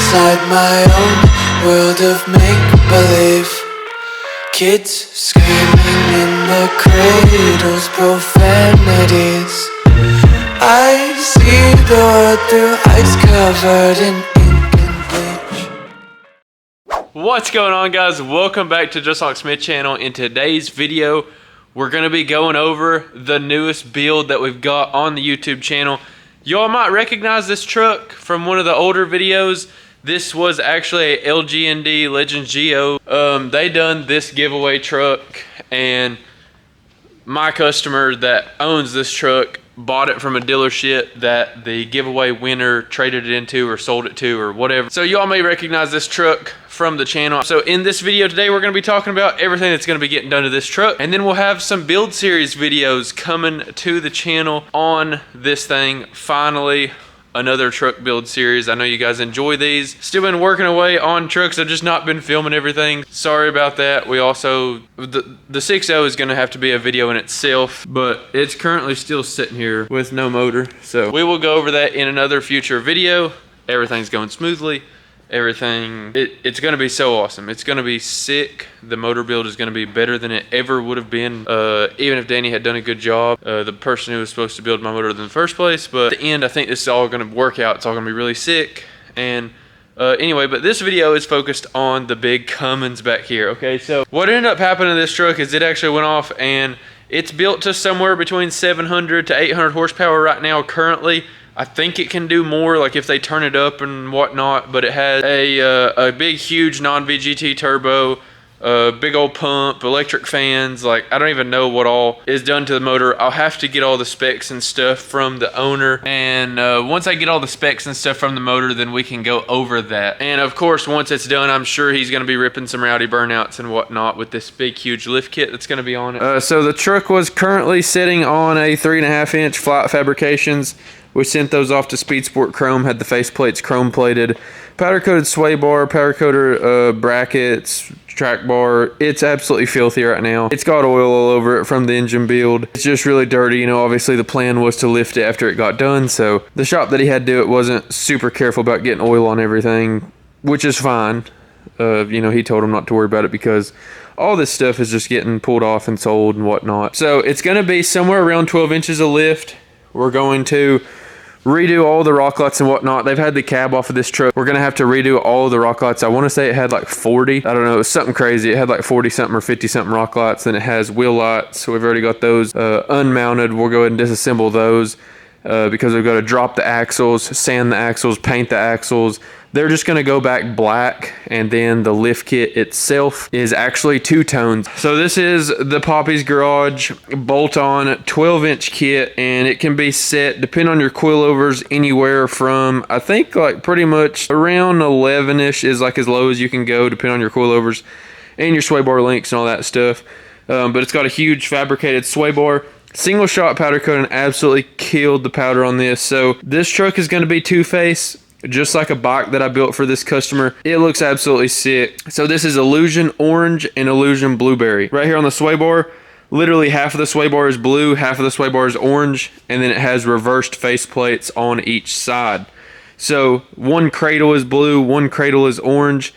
inside my own world of make-believe. Kids screaming in the cradles, profanities. I see the world through ice covered in ink and bleach. What's going on, guys? Welcome back to Just Like Smith channel. In today's video, we're going to be going over the newest build that we've got on the YouTube channel. Y'all might recognize this truck from one of the older videos. This was actually a LGND Legends Geo. They done this giveaway truck, and my customer that owns this truck bought it from a dealership that the giveaway winner traded it into or sold it to or whatever. So y'all may recognize this truck from the channel. So in this video today, we're going to be talking about everything that's going to be getting done to this truck, and then we'll have some build series videos coming to the channel on this thing. Finally, another truck build series. I know you guys enjoy these. Still been working away on trucks. I've just not been filming everything. Sorry about that. We also, the 6.0 is going to have to be a video in itself, but it's currently still sitting here with no motor. So we will go over that in another future video. Everything's going smoothly. Everything, it's going to be so awesome. It's going to be sick. The motor build is going to be better than it ever would have been, even if Danny had done a good job, the person who was supposed to build my motor in the first place. But at the end, I think this is all going to work out. It's all going to be really sick. And anyway, but this video is focused on the big Cummins back here. Okay, so what ended up happening to this truck is it actually went off, and it's built to somewhere between 700 to 800 horsepower right now currently. I think it can do more, like if they turn it up and whatnot, but it has a big, huge non-VGT turbo, big old pump, electric fans. Like, I don't even know what all is done to the motor. I'll have to get all the specs and stuff from the owner, and once I get all the specs and stuff from the motor, then we can go over that. And of course, once it's done, I'm sure he's going to be ripping some rowdy burnouts and whatnot with this big, huge lift kit that's going to be on it. So the truck was currently sitting on a 3.5-inch flat fabrications. We sent those off to Speed Sport Chrome, had the faceplates chrome plated, powder coated sway bar, powder coated brackets, track bar. It's absolutely filthy right now. It's got oil all over it from the engine build. It's just really dirty. You know, obviously the plan was to lift it after it got done, so the shop that he had do it wasn't super careful about getting oil on everything, which is fine. You know, he told him not to worry about it because all this stuff is just getting pulled off and sold and whatnot. So it's going to be somewhere around 12 inches of lift. We're going to redo all the rock lights and whatnot. They've had the cab off of this truck. We're gonna have to redo all the rock lights. I want to say it had like 40. I don't know, it was something crazy. It had like 40 something or 50 something rock lights. Then it has wheel lights, so we've already got those unmounted. We'll go ahead and disassemble those because we've got to drop the axles, sand the axles, paint the axles. They're just going to go back black, and then the lift kit itself is actually two tones. So this is the Papis Garage bolt-on 12-inch kit, and it can be set, depending on your coilovers, anywhere from, I think, like pretty much around 11-ish is like as low as you can go, depending on your coilovers and your sway bar links and all that stuff. But it's got a huge fabricated sway bar. Single shot powder coating absolutely killed the powder on this. So this truck is going to be two-face, just like a bike that I built for this customer. It looks absolutely sick. So this is Illusion Orange and Illusion Blueberry. Right here on the sway bar, literally half of the sway bar is blue, half of the sway bar is orange, and then it has reversed faceplates on each side. So one cradle is blue, one cradle is orange,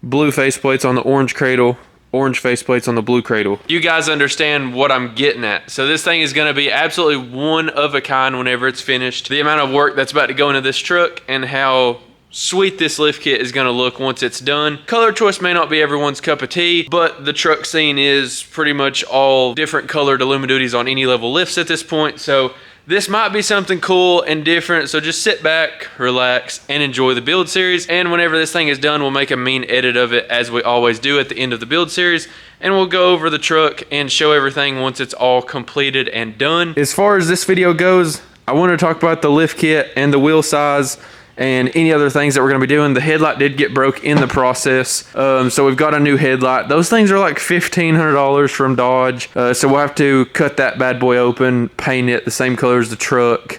blue faceplates on the orange cradle, orange faceplates on the blue cradle. You guys understand what I'm getting at. So this thing is going to be absolutely one of a kind whenever it's finished. The amount of work that's about to go into this truck and how sweet this lift kit is going to look once it's done. Color choice may not be everyone's cup of tea, but the truck scene is pretty much all different colored Illumiduties on any level lifts at this point. So this might be something cool and different, so just sit back, relax, and enjoy the build series. And whenever this thing is done, we'll make a mean edit of it, as we always do at the end of the build series, and we'll go over the truck and show everything once it's all completed and done. As far as this video goes, I want to talk about the lift kit and the wheel size and any other things that we're going to be doing. The headlight did get broke in the process, so we've got a new headlight. Those things are like $1,500 from Dodge, so we'll have to cut that bad boy open, paint it the same color as the truck,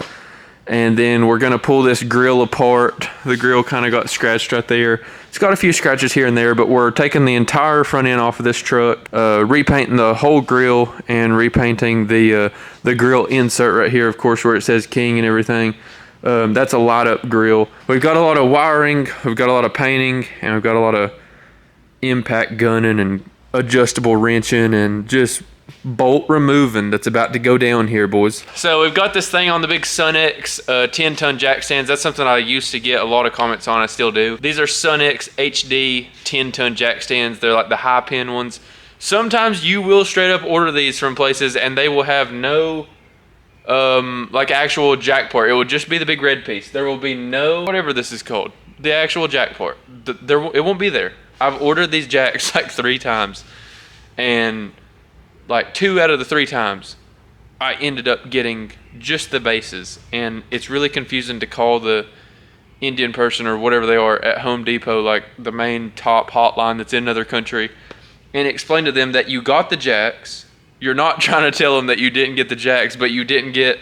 and then we're going to pull this grill apart. The grill kind of got scratched right there. It's got a few scratches here and there, but we're taking the entire front end off of this truck, repainting the whole grill, and repainting the grill insert right here, of course, where it says King and everything. That's a light up grill. We've got a lot of wiring, we've got a lot of painting, and we've got a lot of impact gunning and adjustable wrenching and just bolt removing that's about to go down here, boys. So we've got this thing on the big SunX 10-ton jack stands. That's something I used to get a lot of comments on. I still do. These are SunX HD 10-ton jack stands. They're like the high pin ones. Sometimes you will straight up order these from places and they will have no like actual jack part. It will just be the big red piece. There will be no, whatever this is called, the actual jack part. It won't be there. I've ordered these jacks like 3 times, and like 2 out of the 3 times I ended up getting just the bases, and it's really confusing to call the Indian person or whatever they are at Home Depot, like the main top hotline that's in another country, and explain to them that you got the jacks. You're not trying to tell them that you didn't get the jacks, but you didn't get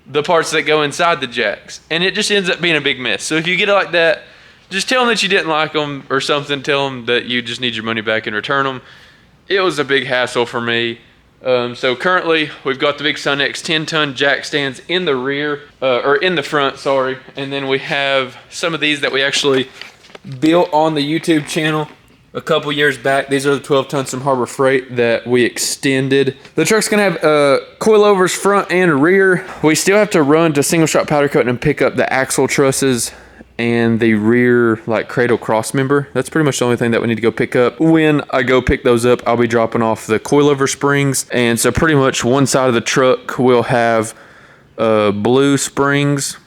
the parts that go inside the jacks. And it just ends up being a big mess. So if you get it like that, just tell them that you didn't like them or something. Tell them that you just need your money back and return them. It was a big hassle for me. So currently we've got the big SunX 10-ton jack stands in the rear, or in the front, sorry. And then we have some of these that we actually built on the YouTube channel a couple years back. These are the 12 tons from Harbor Freight that we extended. The truck's gonna have coilovers front and rear. We still have to run to single shot powder coating and pick up the axle trusses and the rear like cradle cross member. That's pretty much the only thing that we need to go pick up. When I go pick those up, I'll be dropping off the coilover springs. And so pretty much one side of the truck will have blue springs,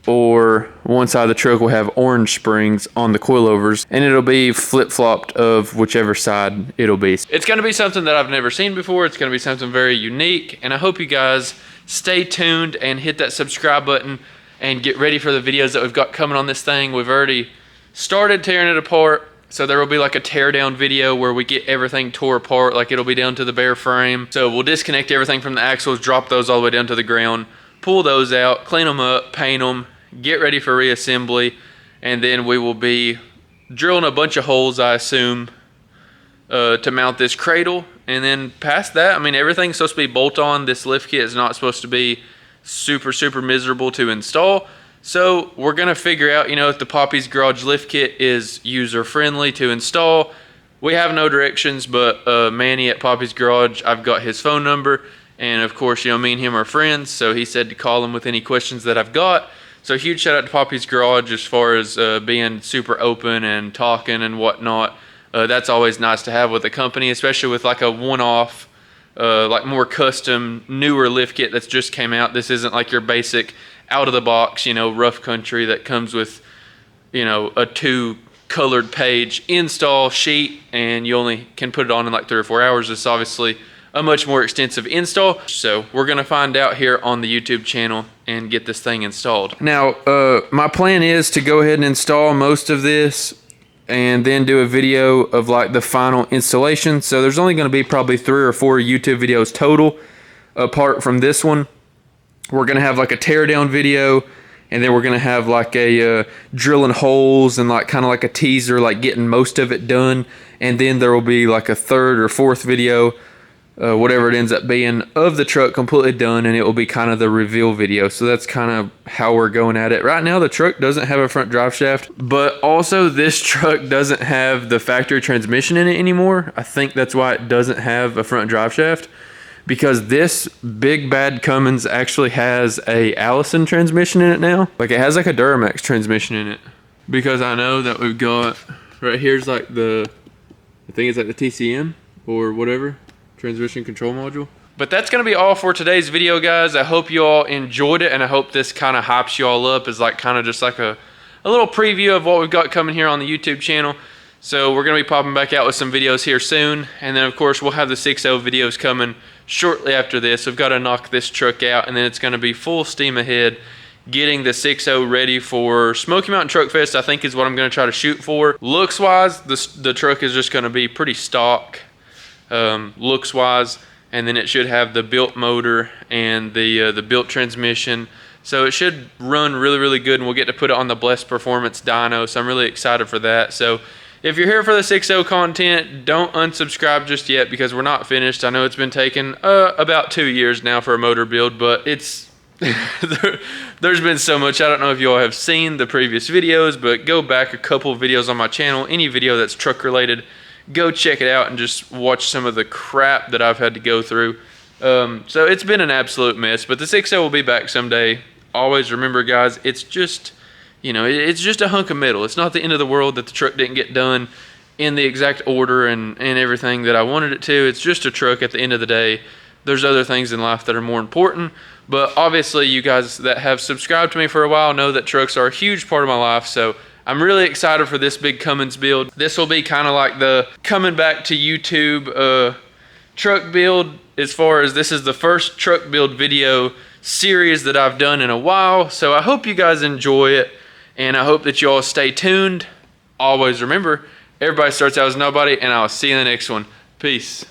or one side of the truck will have orange springs on the coilovers, and it'll be flip-flopped of whichever side it'll be. It's gonna be something that I've never seen before. It's gonna be something very unique, and I hope you guys stay tuned and hit that subscribe button and get ready for the videos that we've got coming on this thing. We've already started tearing it apart, so there will be like a tear down video where we get everything tore apart, like it'll be down to the bare frame. So we'll disconnect everything from the axles, drop those all the way down to the ground, pull those out, clean them up, paint them, get ready for reassembly, and then we will be drilling a bunch of holes, I assume, to mount this cradle. And then past that, I mean, everything's supposed to be bolt on. This lift kit is not supposed to be super miserable to install. So we're gonna figure out, you know, if the Papis garage lift kit is user friendly to install. We have no directions, but Manny at Papis garage, I've got his phone number, and of course, you know, me and him are friends, so he said to call him with any questions that I've got. So huge shout out to Papis garage as far as being super open and talking and whatnot. That's always nice to have with a company, especially with like a one-off, like more custom, newer lift kit that's just came out. This isn't like your basic out of the box, you know, rough country that comes with, you know, a 2-colored page install sheet, and you only can put it on in like 3 or 4 hours. It's obviously a much more extensive install. So we're gonna find out here on the YouTube channel and get this thing installed. Now, my plan is to go ahead and install most of this and then do a video of like the final installation. So there's only gonna be probably 3 or 4 YouTube videos total apart from this one. We're gonna have like a teardown video, and then we're gonna have like a drilling holes and like kind of like a teaser, like getting most of it done. And then there will be like a 3rd or 4th video, whatever it ends up being, of the truck completely done, and it will be kind of the reveal video. So that's kind of how we're going at it. Right now the truck doesn't have a front drive shaft, but also this truck doesn't have the factory transmission in it anymore. I think that's why it doesn't have a front drive shaft, because this big bad Cummins actually has a Allison transmission in it now. Like it has like a Duramax transmission in it, because I know that we've got right here's like the, I think it's like the TCM or whatever, transmission control module. But that's gonna be all for today's video, guys. I hope you all enjoyed it, and I hope this kind of hypes you all up as like kind of just like a little preview of what we've got coming here on the YouTube channel. So we're gonna be popping back out with some videos here soon, and then of course we'll have the 6.0 videos coming shortly after this. We've got to knock this truck out, and then it's gonna be full steam ahead getting the 6.0 ready for Smoky Mountain Truck Fest, I think is what I'm gonna try to shoot for. Looks wise, the truck is just gonna be pretty stock looks wise, and then it should have the built motor and the built transmission, so it should run really good, and we'll get to put it on the Blessed Performance dyno, so I'm really excited for that. So if you're here for the 6.0 content, don't unsubscribe just yet, because we're not finished. I know it's been taking about 2 years now for a motor build, but it's There's been so much. I don't know if you all have seen the previous videos, but go back a couple of videos on my channel. Any video that's truck related, go check it out and just watch some of the crap that I've had to go through. So it's been an absolute mess, but the 6.0 will be back someday. Always remember, guys, it's just, you know, it's just a hunk of metal. It's not the end of the world that the truck didn't get done in the exact order and everything that I wanted it to. It's just a truck at the end of the day. There's other things in life that are more important. But obviously, you guys that have subscribed to me for a while know that trucks are a huge part of my life. So I'm really excited for this big Cummins build. This will be kind of like the coming back to YouTube truck build, as far as this is the first truck build video series that I've done in a while. So I hope you guys enjoy it, and I hope that you all stay tuned. Always remember, everybody starts out as nobody, and I'll see you in the next one. Peace.